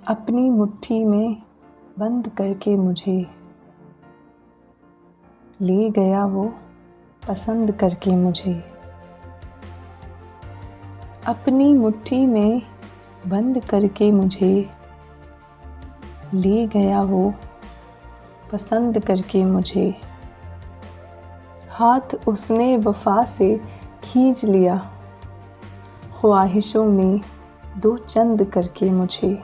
अपनी मुट्ठी में बंद करके मुझे ले गया वो पसंद करके मुझे। अपनी मुट्ठी में बंद करके मुझे ले गया वो पसंद करके मुझे। हाथ उसने वफ़ा से खींच लिया ख्वाहिशों में दो चंद करके मुझे।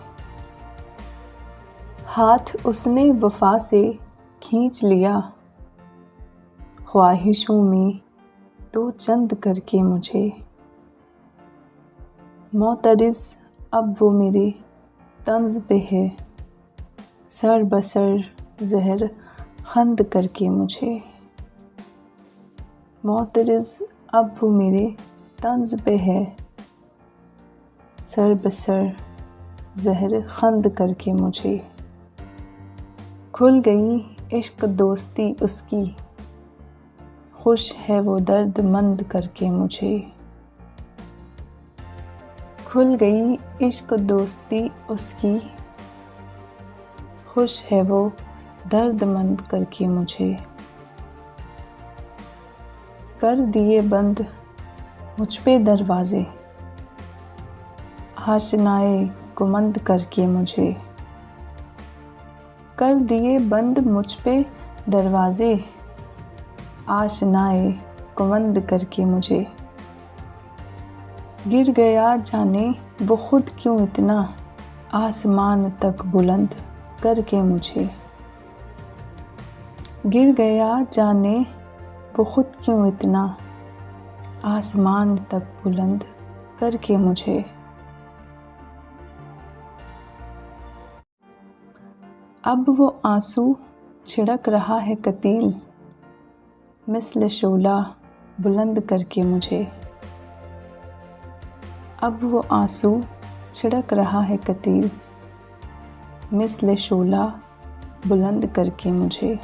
हाथ उसने वफ़ा से खींच लिया ख्वाहिशों में दो चंद करके मुझे। मोतरिज़ अब वो मेरे तंज़ पे है सर बसर ज़हर खंद करके मुझे। मोतरिज़ अब वो मेरे तंज़ पे है सर बसर ज़हर खंद करके मुझे। खुल गई इश्क दोस्ती उसकी खुश है वो दर्दमंद करके मुझे। खुल गई इश्क दोस्ती उसकी खुश है वो दर्दमंद करके मुझे। कर दिए बंद मुझ पे दरवाज़े आशनाए कुमंद करके मुझे। कर दिए बंद मुझ पे दरवाज़े आशनाए कुमंद करके मुझे। गिर गया जाने वो खुद क्यों इतना आसमान तक बुलंद करके मुझे। गिर गया जाने वो खुद क्यों इतना आसमान तक बुलंद करके मुझे। अब वो आंसू छिड़क रहा है कतील मिस्ल शोला बुलंद करके मुझे। अब वो आंसू छिड़क रहा है कतील मिस्ल शोला बुलंद करके मुझे।